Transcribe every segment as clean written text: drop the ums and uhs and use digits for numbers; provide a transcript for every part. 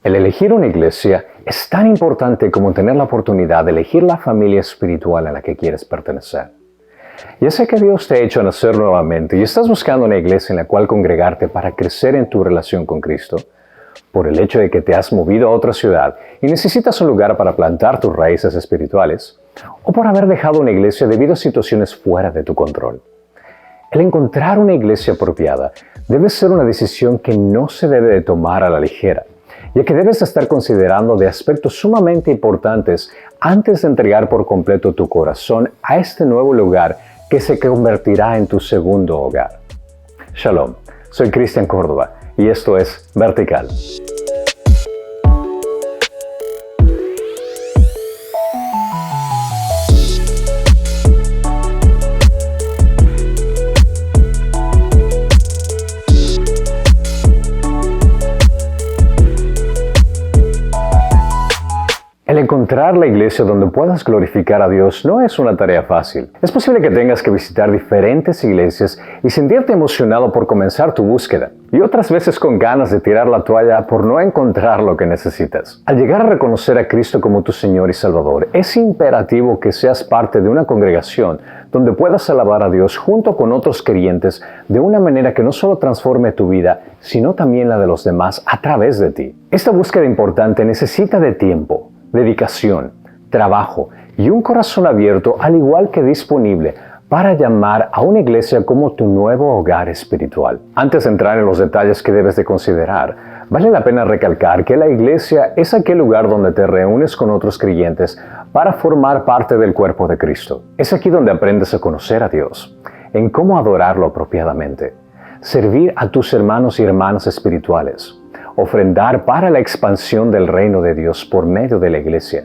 El elegir una iglesia es tan importante como tener la oportunidad de elegir la familia espiritual a la que quieres pertenecer. Ya sé que Dios te ha hecho nacer nuevamente y estás buscando una iglesia en la cual congregarte para crecer en tu relación con Cristo, por el hecho de que te has movido a otra ciudad y necesitas un lugar para plantar tus raíces espirituales, o por haber dejado una iglesia debido a situaciones fuera de tu control. El encontrar una iglesia apropiada debe ser una decisión que no se debe de tomar a la ligera, ya que debes estar considerando de aspectos sumamente importantes antes de entregar por completo tu corazón a este nuevo lugar que se convertirá en tu segundo hogar. Shalom, soy Cristian Córdoba y esto es Vertical. El encontrar la iglesia donde puedas glorificar a Dios no es una tarea fácil. Es posible que tengas que visitar diferentes iglesias y sentirte emocionado por comenzar tu búsqueda, y otras veces con ganas de tirar la toalla por no encontrar lo que necesitas. Al llegar a reconocer a Cristo como tu Señor y Salvador, es imperativo que seas parte de una congregación donde puedas alabar a Dios junto con otros creyentes de una manera que no solo transforme tu vida, sino también la de los demás a través de ti. Esta búsqueda importante necesita de tiempo, dedicación, trabajo y un corazón abierto, al igual que disponible para llamar a una iglesia como tu nuevo hogar espiritual. Antes de entrar en los detalles que debes de considerar, vale la pena recalcar que la iglesia es aquel lugar donde te reúnes con otros creyentes para formar parte del cuerpo de Cristo. Es aquí donde aprendes a conocer a Dios, en cómo adorarlo apropiadamente, servir a tus hermanos y hermanas espirituales, ofrendar para la expansión del reino de Dios por medio de la iglesia,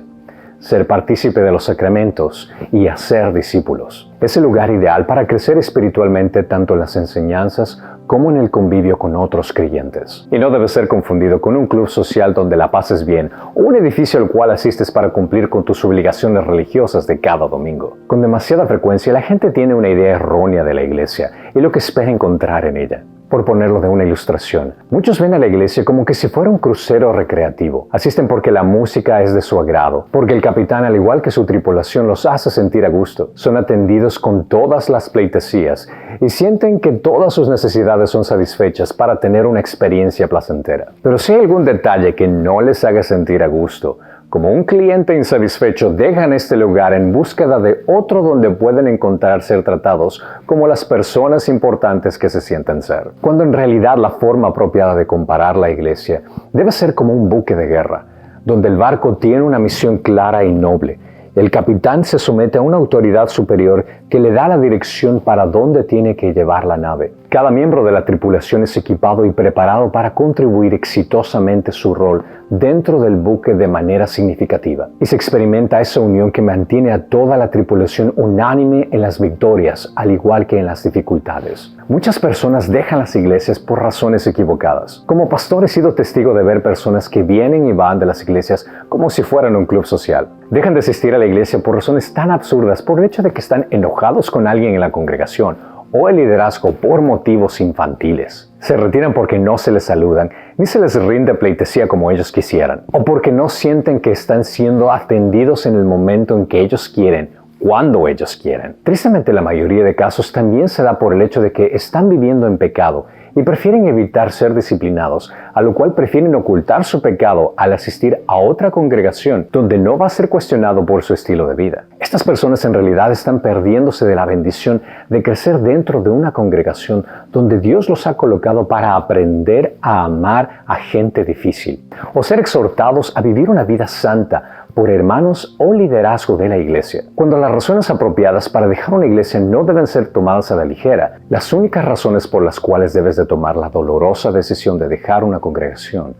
ser partícipe de los sacramentos y hacer discípulos. Es el lugar ideal para crecer espiritualmente tanto en las enseñanzas como en el convivio con otros creyentes. Y no debe ser confundido con un club social donde la pases bien o un edificio al cual asistes para cumplir con tus obligaciones religiosas de cada domingo. Con demasiada frecuencia la gente tiene una idea errónea de la iglesia y lo que espera encontrar en ella. Por ponerlo de una ilustración, muchos ven a la iglesia como que si fuera un crucero recreativo. Asisten porque la música es de su agrado, porque el capitán, al igual que su tripulación, los hace sentir a gusto. Son atendidos con todas las pleitesías y sienten que todas sus necesidades son satisfechas para tener una experiencia placentera. Pero si hay algún detalle que no les haga sentir a gusto, como un cliente insatisfecho, dejan este lugar en búsqueda de otro donde pueden encontrar ser tratados como las personas importantes que se sienten ser. Cuando en realidad la forma apropiada de comparar la iglesia debe ser como un buque de guerra, donde el barco tiene una misión clara y noble. El capitán se somete a una autoridad superior que le da la dirección para dónde tiene que llevar la nave. Cada miembro de la tripulación es equipado y preparado para contribuir exitosamente su rol dentro del buque de manera significativa. Y se experimenta esa unión que mantiene a toda la tripulación unánime en las victorias, al igual que en las dificultades. Muchas personas dejan las iglesias por razones equivocadas. Como pastor he sido testigo de ver personas que vienen y van de las iglesias como si fueran un club social. Dejan de asistir a la iglesia por razones tan absurdas, por el hecho de que están enojados con alguien en la congregación o el liderazgo por motivos infantiles. Se retiran porque no se les saludan, ni se les rinde pleitesía como ellos quisieran, o porque no sienten que están siendo atendidos en el momento en que ellos quieren, cuando ellos quieren. Tristemente, la mayoría de casos también se da por el hecho de que están viviendo en pecado y prefieren evitar ser disciplinados, a lo cual prefieren ocultar su pecado al asistir a otra congregación donde no va a ser cuestionado por su estilo de vida. Estas personas en realidad están perdiéndose de la bendición de crecer dentro de una congregación donde Dios los ha colocado para aprender a amar a gente difícil, o ser exhortados a vivir una vida santa por hermanos o liderazgo de la iglesia. Cuando las razones apropiadas para dejar una iglesia no deben ser tomadas a la ligera, las únicas razones por las cuales debes de tomar la dolorosa decisión de dejar una congregación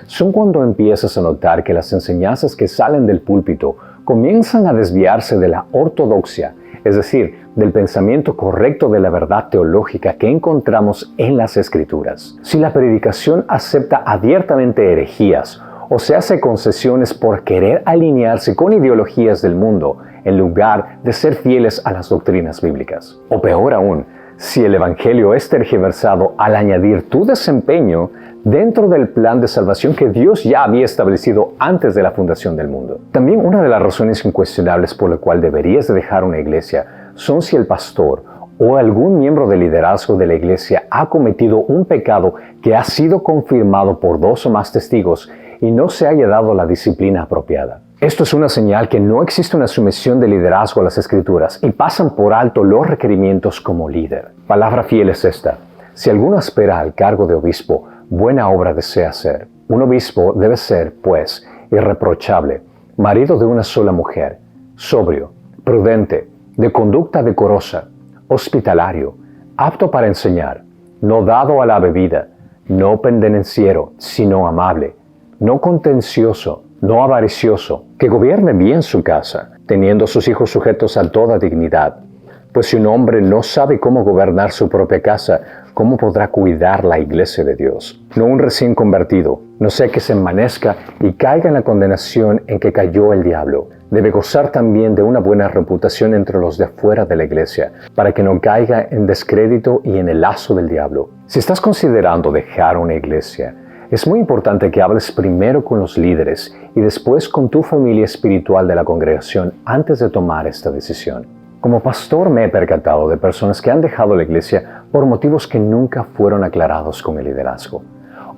son cuando empiezas a notar que las enseñanzas que salen del púlpito comienzan a desviarse de la ortodoxia, es decir, del pensamiento correcto de la verdad teológica que encontramos en las Escrituras. Si la predicación acepta abiertamente herejías o se hace concesiones por querer alinearse con ideologías del mundo en lugar de ser fieles a las doctrinas bíblicas. O peor aún, si el evangelio es tergiversado al añadir tu desempeño, dentro del plan de salvación que Dios ya había establecido antes de la fundación del mundo. También una de las razones incuestionables por la cual deberías de dejar una iglesia son si el pastor o algún miembro del liderazgo de la iglesia ha cometido un pecado que ha sido confirmado por 2 o más testigos y no se haya dado la disciplina apropiada. Esto es una señal que no existe una sumisión de liderazgo a las Escrituras y pasan por alto los requerimientos como líder. Palabra fiel es esta: si alguno aspira al cargo de obispo, buena obra desea hacer. Un obispo debe ser, pues, irreprochable, marido de una sola mujer, sobrio, prudente, de conducta decorosa, hospitalario, apto para enseñar, no dado a la bebida, no pendenciero, sino amable, no contencioso, no avaricioso, que gobierne bien su casa, teniendo a sus hijos sujetos a toda dignidad. Pues si un hombre no sabe cómo gobernar su propia casa, ¿cómo podrá cuidar la iglesia de Dios? No un recién convertido, no sea que se envanezca y caiga en la condenación en que cayó el diablo. Debe gozar también de una buena reputación entre los de afuera de la iglesia, para que no caiga en descrédito y en el lazo del diablo. Si estás considerando dejar una iglesia, es muy importante que hables primero con los líderes y después con tu familia espiritual de la congregación antes de tomar esta decisión. Como pastor me he percatado de personas que han dejado la iglesia por motivos que nunca fueron aclarados con el liderazgo,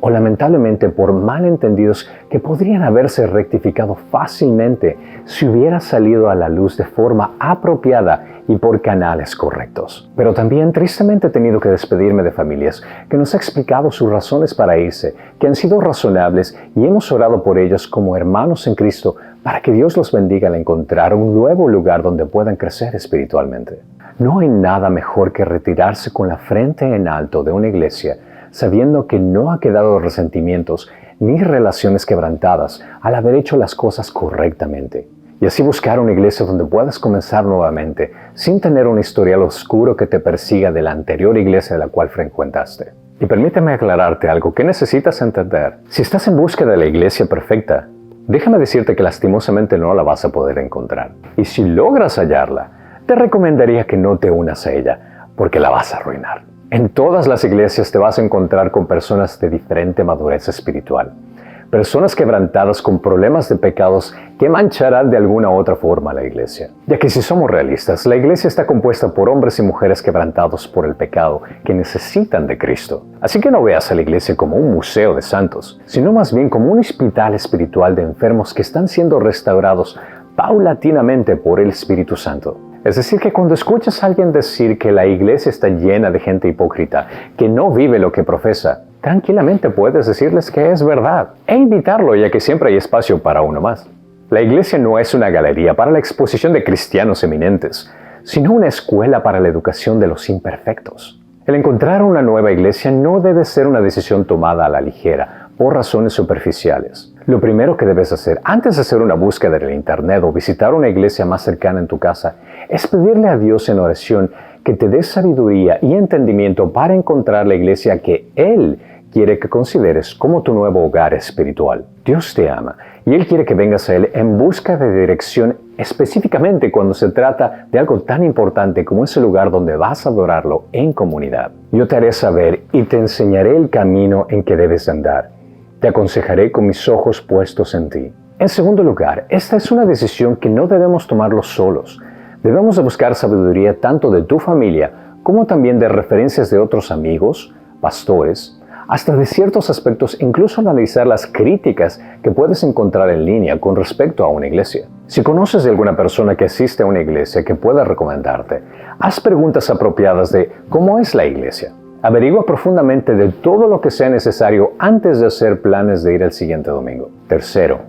o lamentablemente por malentendidos que podrían haberse rectificado fácilmente si hubiera salido a la luz de forma apropiada y por canales correctos. Pero también tristemente he tenido que despedirme de familias que nos han explicado sus razones para irse, que han sido razonables y hemos orado por ellos como hermanos en Cristo para que Dios los bendiga al encontrar un nuevo lugar donde puedan crecer espiritualmente. No hay nada mejor que retirarse con la frente en alto de una iglesia sabiendo que no ha quedado resentimientos ni relaciones quebrantadas al haber hecho las cosas correctamente. Y así buscar una iglesia donde puedas comenzar nuevamente sin tener un historial oscuro que te persiga de la anterior iglesia de la cual frecuentaste. Y permíteme aclararte algo que necesitas entender. Si estás en búsqueda de la iglesia perfecta, déjame decirte que lastimosamente no la vas a poder encontrar. Y si logras hallarla, te recomendaría que no te unas a ella, porque la vas a arruinar. En todas las iglesias te vas a encontrar con personas de diferente madurez espiritual. Personas quebrantadas con problemas de pecados que mancharán de alguna u otra forma a la iglesia. Ya que si somos realistas, la iglesia está compuesta por hombres y mujeres quebrantados por el pecado que necesitan de Cristo. Así que no veas a la iglesia como un museo de santos, sino más bien como un hospital espiritual de enfermos que están siendo restaurados paulatinamente por el Espíritu Santo. Es decir, que cuando escuchas a alguien decir que la iglesia está llena de gente hipócrita, que no vive lo que profesa, tranquilamente puedes decirles que es verdad e invitarlo, ya que siempre hay espacio para uno más. La iglesia no es una galería para la exposición de cristianos eminentes, sino una escuela para la educación de los imperfectos. El encontrar una nueva iglesia no debe ser una decisión tomada a la ligera, por razones superficiales. Lo primero que debes hacer antes de hacer una búsqueda en el internet o visitar una iglesia más cercana en tu casa es pedirle a Dios en oración que te dé sabiduría y entendimiento para encontrar la iglesia que Él quiere que consideres como tu nuevo hogar espiritual. Dios te ama y Él quiere que vengas a Él en busca de dirección, específicamente cuando se trata de algo tan importante como ese lugar donde vas a adorarlo en comunidad. Yo te haré saber y te enseñaré el camino en que debes andar. Te aconsejaré con mis ojos puestos en ti. En segundo lugar, esta es una decisión que no debemos tomarlo solos. Debemos de buscar sabiduría tanto de tu familia como también de referencias de otros amigos, pastores, hasta de ciertos aspectos, incluso analizar las críticas que puedes encontrar en línea con respecto a una iglesia. Si conoces de alguna persona que asiste a una iglesia que pueda recomendarte, haz preguntas apropiadas de cómo es la iglesia. Averigua profundamente de todo lo que sea necesario antes de hacer planes de ir el siguiente domingo. Tercero,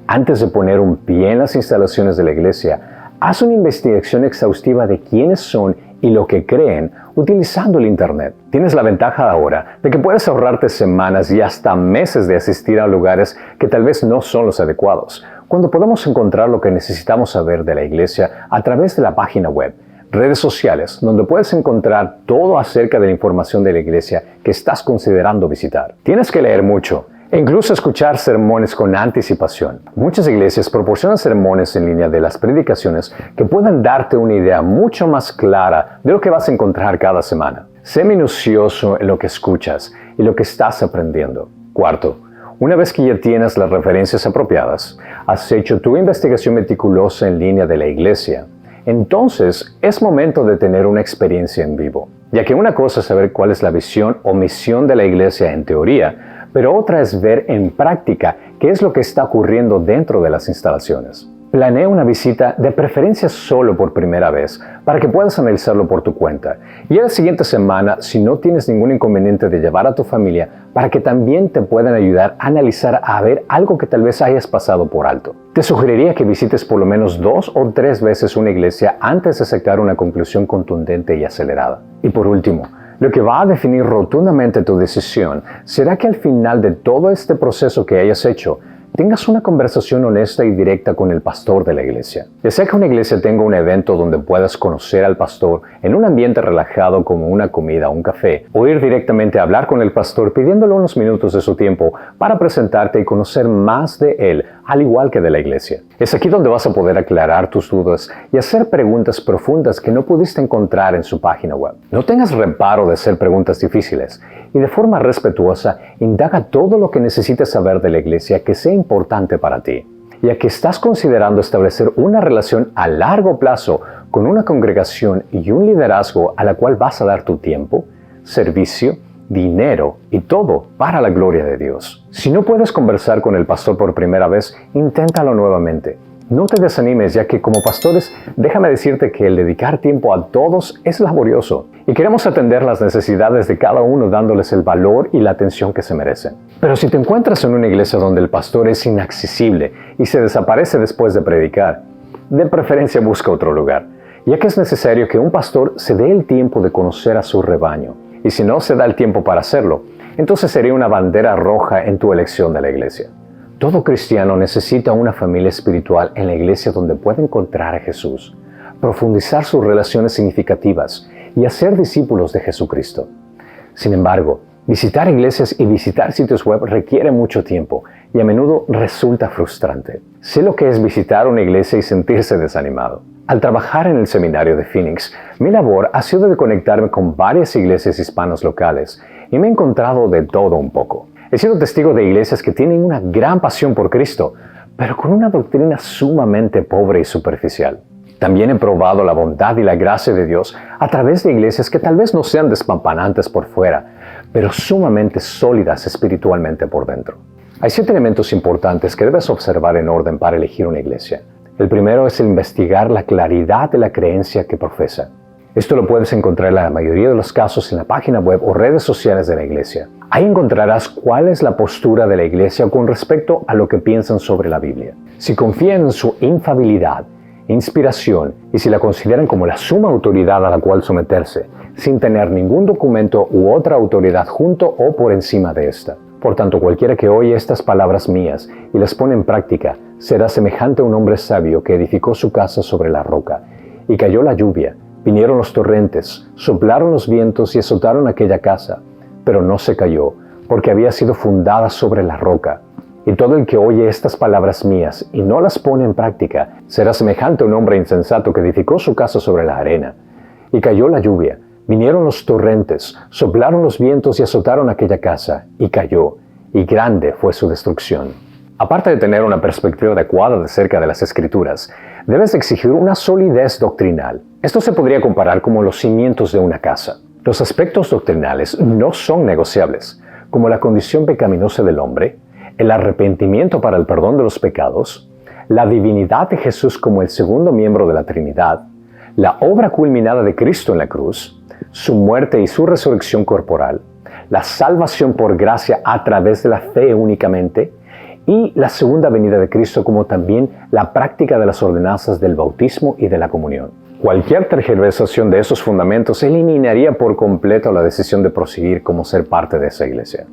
antes de poner un pie en las instalaciones de la iglesia, haz una investigación exhaustiva de quiénes son y lo que creen utilizando el internet. Tienes la ventaja ahora de que puedes ahorrarte semanas y hasta meses de asistir a lugares que tal vez no son los adecuados, cuando podemos encontrar lo que necesitamos saber de la iglesia a través de la página web, redes sociales, donde puedes encontrar todo acerca de la información de la iglesia que estás considerando visitar. Tienes que leer mucho e incluso escuchar sermones con anticipación. Muchas iglesias proporcionan sermones en línea de las predicaciones que pueden darte una idea mucho más clara de lo que vas a encontrar cada semana. Sé minucioso en lo que escuchas y lo que estás aprendiendo. Cuarto, una vez que ya tienes las referencias apropiadas, has hecho tu investigación meticulosa en línea de la iglesia, entonces es momento de tener una experiencia en vivo, ya que una cosa es saber cuál es la visión o misión de la iglesia en teoría, pero otra es ver en práctica qué es lo que está ocurriendo dentro de las instalaciones. Planea una visita de preferencia solo por primera vez para que puedas analizarlo por tu cuenta. Y a la siguiente semana, si no tienes ningún inconveniente de llevar a tu familia, para que también te puedan ayudar a analizar a ver algo que tal vez hayas pasado por alto. Te sugeriría que visites por lo menos 2 o 3 veces una iglesia antes de sacar una conclusión contundente y acelerada. Y por último, lo que va a definir rotundamente tu decisión será que al final de todo este proceso que hayas hecho, tengas una conversación honesta y directa con el pastor de la iglesia. Ya sea que una iglesia tenga un evento donde puedas conocer al pastor en un ambiente relajado como una comida o un café, o ir directamente a hablar con el pastor pidiéndole unos minutos de su tiempo para presentarte y conocer más de él, al igual que de la iglesia. Es aquí donde vas a poder aclarar tus dudas y hacer preguntas profundas que no pudiste encontrar en su página web. No tengas reparo de hacer preguntas difíciles y de forma respetuosa indaga todo lo que necesites saber de la iglesia que sea importante para ti, ya que estás considerando establecer una relación a largo plazo con una congregación y un liderazgo a la cual vas a dar tu tiempo, servicio, dinero y todo para la gloria de Dios. Si no puedes conversar con el pastor por primera vez, inténtalo nuevamente. No te desanimes, ya que como pastores, déjame decirte que el dedicar tiempo a todos es laborioso y queremos atender las necesidades de cada uno dándoles el valor y la atención que se merecen. Pero si te encuentras en una iglesia donde el pastor es inaccesible y se desaparece después de predicar, de preferencia busca otro lugar, ya que es necesario que un pastor se dé el tiempo de conocer a su rebaño. Y si no se da el tiempo para hacerlo, entonces sería una bandera roja en tu elección de la iglesia. Todo cristiano necesita una familia espiritual en la iglesia donde pueda encontrar a Jesús, profundizar sus relaciones significativas y hacer discípulos de Jesucristo. Sin embargo, visitar iglesias y visitar sitios web requiere mucho tiempo y a menudo resulta frustrante. Sé lo que es visitar una iglesia y sentirse desanimado. Al trabajar en el seminario de Phoenix, mi labor ha sido de conectarme con varias iglesias hispanas locales y me he encontrado de todo un poco. He sido testigo de iglesias que tienen una gran pasión por Cristo, pero con una doctrina sumamente pobre y superficial. También he probado la bondad y la gracia de Dios a través de iglesias que tal vez no sean despampanantes por fuera, pero sumamente sólidas espiritualmente por dentro. Hay 7 elementos importantes que debes observar en orden para elegir una iglesia. El primero es investigar la claridad de la creencia que profesa. Esto lo puedes encontrar en la mayoría de los casos en la página web o redes sociales de la iglesia. Ahí encontrarás cuál es la postura de la iglesia con respecto a lo que piensan sobre la Biblia. Si confían en su infalibilidad, inspiración y si la consideran como la suma autoridad a la cual someterse, sin tener ningún documento u otra autoridad junto o por encima de esta. Por tanto, cualquiera que oye estas palabras mías y las pone en práctica, será semejante a un hombre sabio que edificó su casa sobre la roca. Y cayó la lluvia, vinieron los torrentes, soplaron los vientos y azotaron aquella casa, pero no se cayó, porque había sido fundada sobre la roca. Y todo el que oye estas palabras mías y no las pone en práctica, será semejante a un hombre insensato que edificó su casa sobre la arena. Y cayó la lluvia, vinieron los torrentes, soplaron los vientos y azotaron aquella casa, y cayó, y grande fue su destrucción. Aparte de tener una perspectiva adecuada acerca de las Escrituras, debes exigir una solidez doctrinal. Esto se podría comparar como los cimientos de una casa. Los aspectos doctrinales no son negociables, como la condición pecaminosa del hombre, el arrepentimiento para el perdón de los pecados, la divinidad de Jesús como el segundo miembro de la Trinidad, la obra culminada de Cristo en la cruz, su muerte y su resurrección corporal, la salvación por gracia a través de la fe únicamente, y la segunda venida de Cristo, como también la práctica de las ordenanzas del bautismo y de la comunión. Cualquier tergiversación de esos fundamentos eliminaría por completo la decisión de proseguir como ser parte de esa iglesia.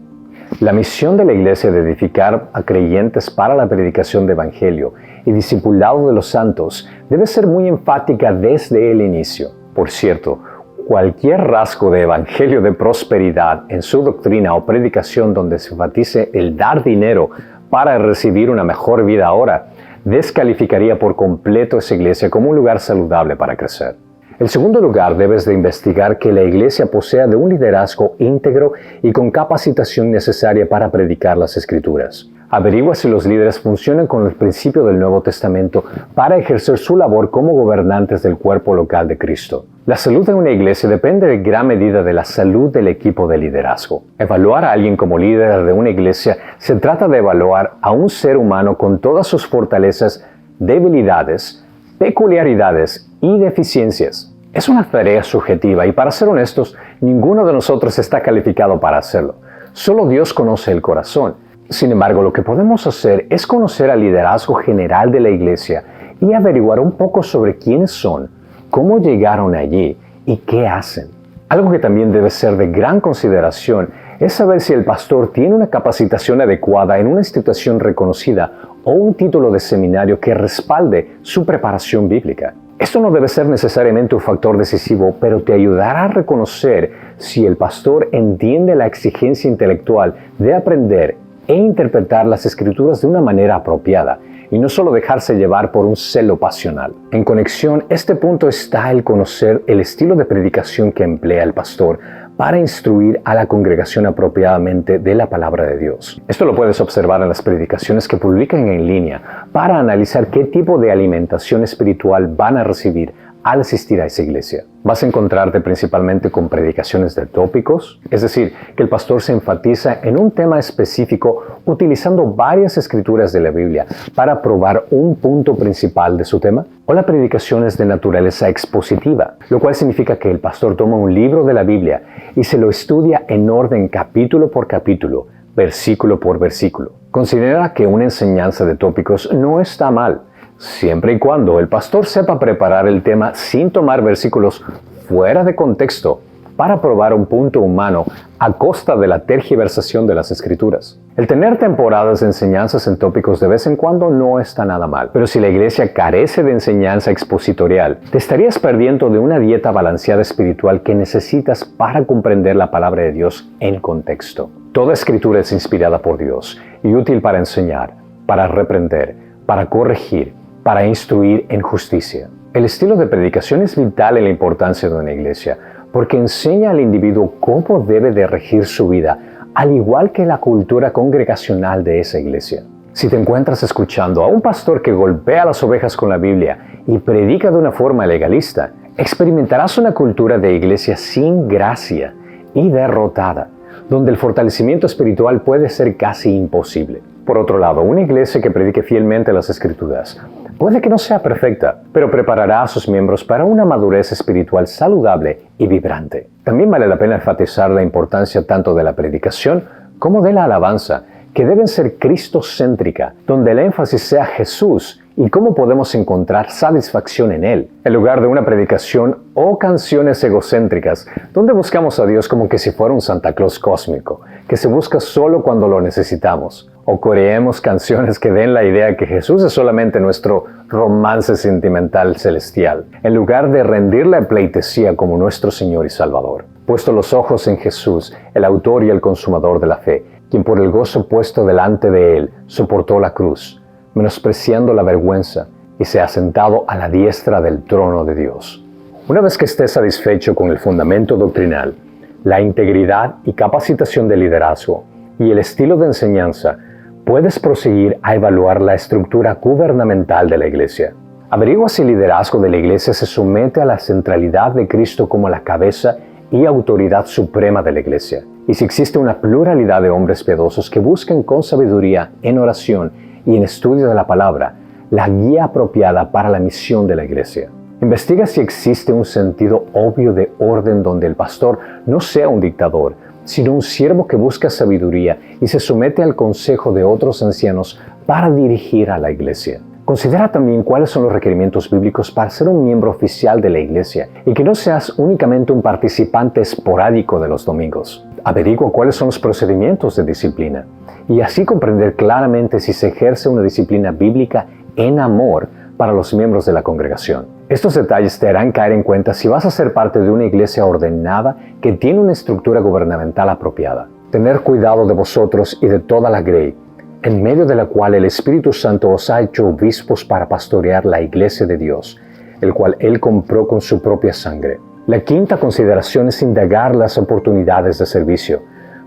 La misión de la iglesia de edificar a creyentes para la predicación del evangelio y discipulado de los santos debe ser muy enfática desde el inicio. Por cierto, cualquier rasgo de evangelio de prosperidad en su doctrina o predicación donde se enfatice el dar dinero para recibir una mejor vida ahora, descalificaría por completo esa iglesia como un lugar saludable para crecer. En segundo lugar, debes de investigar que la iglesia posea de un liderazgo íntegro y con capacitación necesaria para predicar las Escrituras. Averigua si los líderes funcionan con el principio del Nuevo Testamento para ejercer su labor como gobernantes del cuerpo local de Cristo. La salud de una iglesia depende en gran medida de la salud del equipo de liderazgo. Evaluar a alguien como líder de una iglesia se trata de evaluar a un ser humano con todas sus fortalezas, debilidades, peculiaridades y deficiencias. Es una tarea subjetiva y, para ser honestos, ninguno de nosotros está calificado para hacerlo. Solo Dios conoce el corazón. Sin embargo, lo que podemos hacer es conocer al liderazgo general de la iglesia y averiguar un poco sobre quiénes son, cómo llegaron allí y qué hacen. Algo que también debe ser de gran consideración es saber si el pastor tiene una capacitación adecuada en una institución reconocida o un título de seminario que respalde su preparación bíblica. Esto no debe ser necesariamente un factor decisivo, pero te ayudará a reconocer si el pastor entiende la exigencia intelectual de aprender e interpretar las Escrituras de una manera apropiada, y no solo dejarse llevar por un celo pasional. En conexión, este punto está el conocer el estilo de predicación que emplea el pastor para instruir a la congregación apropiadamente de la palabra de Dios. Esto lo puedes observar en las predicaciones que publican en línea para analizar qué tipo de alimentación espiritual van a recibir al asistir a esa iglesia. Vas a encontrarte principalmente con predicaciones de tópicos, es decir, que el pastor se enfatiza en un tema específico utilizando varias escrituras de la Biblia para probar un punto principal de su tema, o las predicaciones de naturaleza expositiva, lo cual significa que el pastor toma un libro de la Biblia y se lo estudia en orden capítulo por capítulo, versículo por versículo. Considera que una enseñanza de tópicos no está mal, siempre y cuando el pastor sepa preparar el tema sin tomar versículos fuera de contexto para probar un punto humano a costa de la tergiversación de las Escrituras. El tener temporadas de enseñanzas en tópicos de vez en cuando no está nada mal, pero si la iglesia carece de enseñanza expositorial, te estarías perdiendo de una dieta balanceada espiritual que necesitas para comprender la palabra de Dios en contexto. Toda Escritura es inspirada por Dios y útil para enseñar, para reprender, para corregir, para instruir en justicia. El estilo de predicación es vital en la importancia de una iglesia, porque enseña al individuo cómo debe de regir su vida, al igual que la cultura congregacional de esa iglesia. Si te encuentras escuchando a un pastor que golpea a las ovejas con la Biblia y predica de una forma legalista, experimentarás una cultura de iglesia sin gracia y derrotada, donde el fortalecimiento espiritual puede ser casi imposible. Por otro lado, una iglesia que predique fielmente las Escrituras puede que no sea perfecta, pero preparará a sus miembros para una madurez espiritual saludable y vibrante. También vale la pena enfatizar la importancia tanto de la predicación como de la alabanza, que deben ser cristocéntrica, donde el énfasis sea Jesús y cómo podemos encontrar satisfacción en Él, en lugar de una predicación o canciones egocéntricas, donde buscamos a Dios como que si fuera un Santa Claus cósmico, que se busca solo cuando lo necesitamos, o coreemos canciones que den la idea que Jesús es solamente nuestro romance sentimental celestial, en lugar de rendirle pleitesía como nuestro Señor y Salvador. Puesto los ojos en Jesús, el autor y el consumador de la fe, quien por el gozo puesto delante de Él soportó la cruz, menospreciando la vergüenza, y se ha sentado a la diestra del trono de Dios. Una vez que estés satisfecho con el fundamento doctrinal, la integridad y capacitación del liderazgo y el estilo de enseñanza, puedes proseguir a evaluar la estructura gubernamental de la iglesia. Averigua si el liderazgo de la iglesia se somete a la centralidad de Cristo como la cabeza y autoridad suprema de la iglesia, y si existe una pluralidad de hombres piadosos que busquen con sabiduría, en oración y en estudio de la palabra, la guía apropiada para la misión de la iglesia. Investiga si existe un sentido obvio de orden donde el pastor no sea un dictador, sino un siervo que busca sabiduría y se somete al consejo de otros ancianos para dirigir a la iglesia. Considera también cuáles son los requerimientos bíblicos para ser un miembro oficial de la iglesia y que no seas únicamente un participante esporádico de los domingos. Averigua cuáles son los procedimientos de disciplina y así comprender claramente si se ejerce una disciplina bíblica en amor para los miembros de la congregación. Estos detalles te harán caer en cuenta si vas a ser parte de una iglesia ordenada que tiene una estructura gubernamental apropiada. Tener cuidado de vosotros y de toda la grey, en medio de la cual el Espíritu Santo os ha hecho obispos para pastorear la iglesia de Dios, el cual Él compró con su propia sangre. La quinta consideración es indagar las oportunidades de servicio,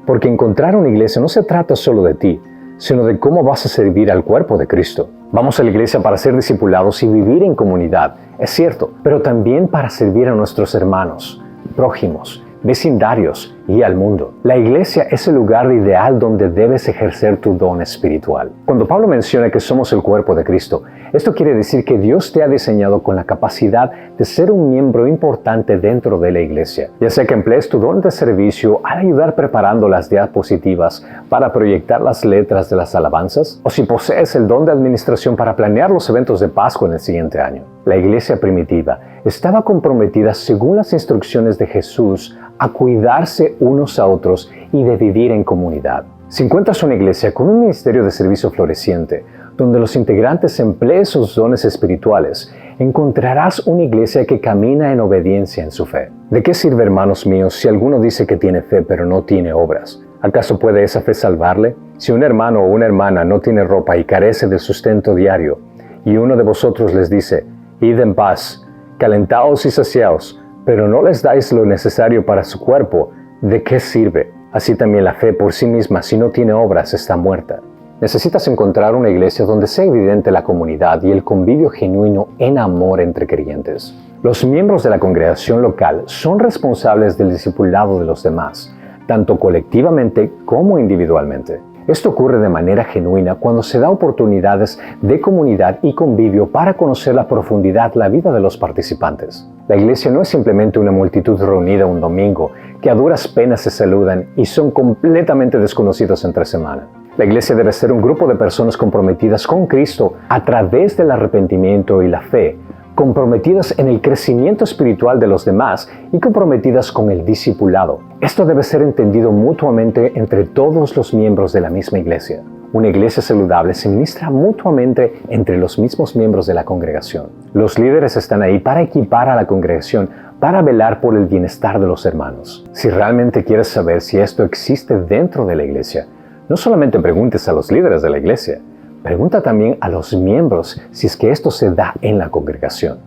porque encontrar una iglesia no se trata solo de ti, sino de cómo vas a servir al cuerpo de Cristo. Vamos a la iglesia para ser discipulados y vivir en comunidad, es cierto, pero también para servir a nuestros hermanos, prójimos, vecindarios y al mundo. La iglesia es el lugar ideal donde debes ejercer tu don espiritual. Cuando Pablo menciona que somos el cuerpo de Cristo, esto quiere decir que Dios te ha diseñado con la capacidad de ser un miembro importante dentro de la iglesia, ya sea que emplees tu don de servicio al ayudar preparando las diapositivas para proyectar las letras de las alabanzas, o si posees el don de administración para planear los eventos de Pascua en el siguiente año. La iglesia primitiva estaba comprometida, según las instrucciones de Jesús, a cuidarse unos a otros y de vivir en comunidad. Si encuentras una iglesia con un ministerio de servicio floreciente, donde los integrantes empleen sus dones espirituales, encontrarás una iglesia que camina en obediencia en su fe. ¿De qué sirve, hermanos míos, si alguno dice que tiene fe pero no tiene obras? ¿Acaso puede esa fe salvarle? Si un hermano o una hermana no tiene ropa y carece del sustento diario, y uno de vosotros les dice, id en paz, calentaos y saciaos, pero no les dais lo necesario para su cuerpo, ¿de qué sirve? Así también la fe por sí misma, si no tiene obras, está muerta. Necesitas encontrar una iglesia donde sea evidente la comunidad y el convivio genuino en amor entre creyentes. Los miembros de la congregación local son responsables del discipulado de los demás, tanto colectivamente como individualmente. Esto ocurre de manera genuina cuando se da oportunidades de comunidad y convivio para conocer la profundidad la vida de los participantes. La iglesia no es simplemente una multitud reunida un domingo que a duras penas se saludan y son completamente desconocidos entre semana. La iglesia debe ser un grupo de personas comprometidas con Cristo a través del arrepentimiento y la fe, comprometidas en el crecimiento espiritual de los demás y comprometidas con el discipulado. Esto debe ser entendido mutuamente entre todos los miembros de la misma iglesia. Una iglesia saludable se ministra mutuamente entre los mismos miembros de la congregación. Los líderes están ahí para equipar a la congregación, para velar por el bienestar de los hermanos. Si realmente quieres saber si esto existe dentro de la iglesia, no solamente preguntes a los líderes de la iglesia, pregunta también a los miembros si es que esto se da en la congregación.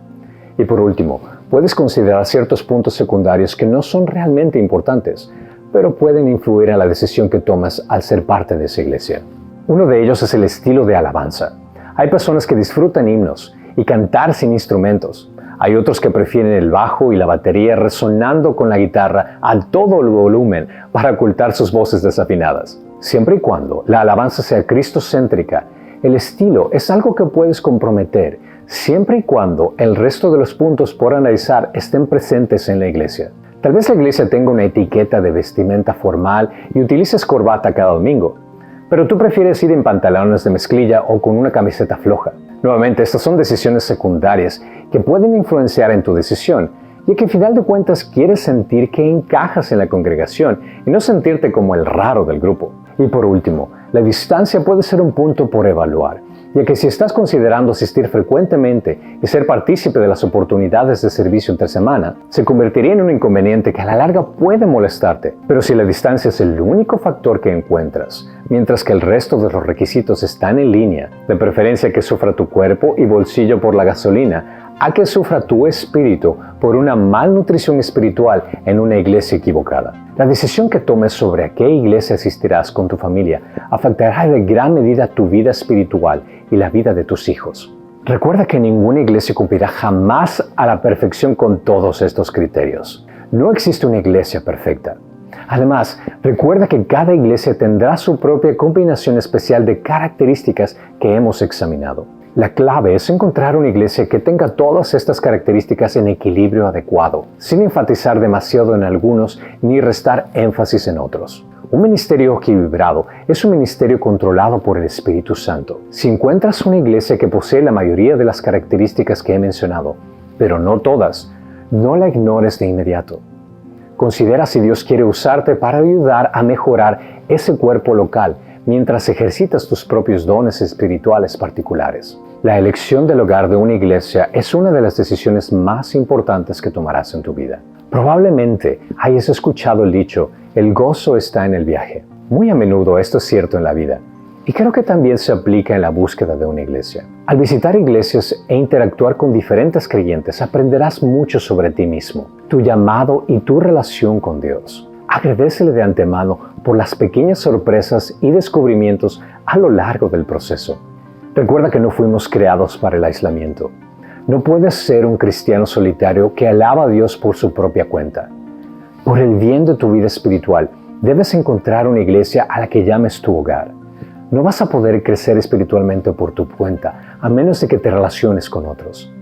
Y por último, puedes considerar ciertos puntos secundarios que no son realmente importantes, pero pueden influir en la decisión que tomas al ser parte de esa iglesia. Uno de ellos es el estilo de alabanza. Hay personas que disfrutan himnos y cantar sin instrumentos. Hay otros que prefieren el bajo y la batería resonando con la guitarra a todo el volumen para ocultar sus voces desafinadas. Siempre y cuando la alabanza sea cristocéntrica, el estilo es algo que puedes comprometer, siempre y cuando el resto de los puntos por analizar estén presentes en la iglesia. Tal vez la iglesia tenga una etiqueta de vestimenta formal y utilices corbata cada domingo, pero tú prefieres ir en pantalones de mezclilla o con una camiseta floja. Nuevamente, estas son decisiones secundarias que pueden influenciar en tu decisión, ya que al final de cuentas quieres sentir que encajas en la congregación y no sentirte como el raro del grupo. Y por último, la distancia puede ser un punto por evaluar, ya que si estás considerando asistir frecuentemente y ser partícipe de las oportunidades de servicio entre semana, se convertiría en un inconveniente que a la larga puede molestarte. Pero si la distancia es el único factor que encuentras, mientras que el resto de los requisitos están en línea, de preferencia que sufra tu cuerpo y bolsillo por la gasolina, a que sufra tu espíritu por una malnutrición espiritual en una iglesia equivocada. La decisión que tomes sobre a qué iglesia asistirás con tu familia afectará de gran medida tu vida espiritual y la vida de tus hijos. Recuerda que ninguna iglesia cumplirá jamás a la perfección con todos estos criterios. No existe una iglesia perfecta. Además, recuerda que cada iglesia tendrá su propia combinación especial de características que hemos examinado. La clave es encontrar una iglesia que tenga todas estas características en equilibrio adecuado, sin enfatizar demasiado en algunos ni restar énfasis en otros. Un ministerio equilibrado es un ministerio controlado por el Espíritu Santo. Si encuentras una iglesia que posee la mayoría de las características que he mencionado, pero no todas, no la ignores de inmediato. Considera si Dios quiere usarte para ayudar a mejorar ese cuerpo local mientras ejercitas tus propios dones espirituales particulares. La elección del hogar de una iglesia es una de las decisiones más importantes que tomarás en tu vida. Probablemente hayas escuchado el dicho, el gozo está en el viaje. Muy a menudo esto es cierto en la vida. Y creo que también se aplica en la búsqueda de una iglesia. Al visitar iglesias e interactuar con diferentes creyentes, aprenderás mucho sobre ti mismo, tu llamado y tu relación con Dios. Agradécele de antemano por las pequeñas sorpresas y descubrimientos a lo largo del proceso. Recuerda que no fuimos creados para el aislamiento. No puedes ser un cristiano solitario que alaba a Dios por su propia cuenta. Por el bien de tu vida espiritual, debes encontrar una iglesia a la que llames tu hogar. No vas a poder crecer espiritualmente por tu cuenta, a menos de que te relaciones con otros.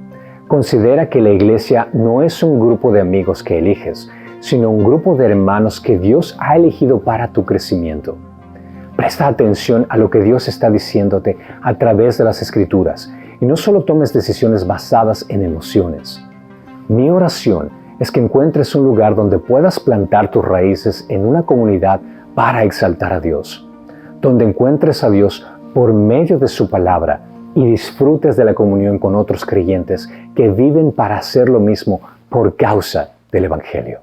Considera que la iglesia no es un grupo de amigos que eliges, sino un grupo de hermanos que Dios ha elegido para tu crecimiento. Presta atención a lo que Dios está diciéndote a través de las Escrituras y no solo tomes decisiones basadas en emociones. Mi oración es que encuentres un lugar donde puedas plantar tus raíces en una comunidad para exaltar a Dios, donde encuentres a Dios por medio de su palabra y disfrutes de la comunión con otros creyentes que viven para hacer lo mismo por causa del Evangelio.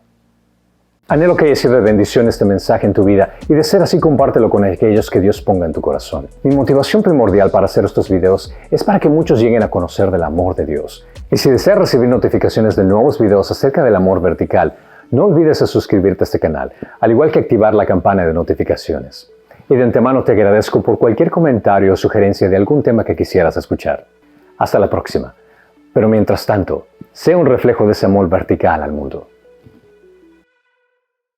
Anhelo que haya sido de bendición este mensaje en tu vida y de ser así, compártelo con aquellos que Dios ponga en tu corazón. Mi motivación primordial para hacer estos videos es para que muchos lleguen a conocer del amor de Dios. Y si deseas recibir notificaciones de nuevos videos acerca del amor vertical, no olvides suscribirte a este canal, al igual que activar la campana de notificaciones. Y de antemano te agradezco por cualquier comentario o sugerencia de algún tema que quisieras escuchar. Hasta la próxima. Pero mientras tanto, sé un reflejo de ese amor vertical al mundo.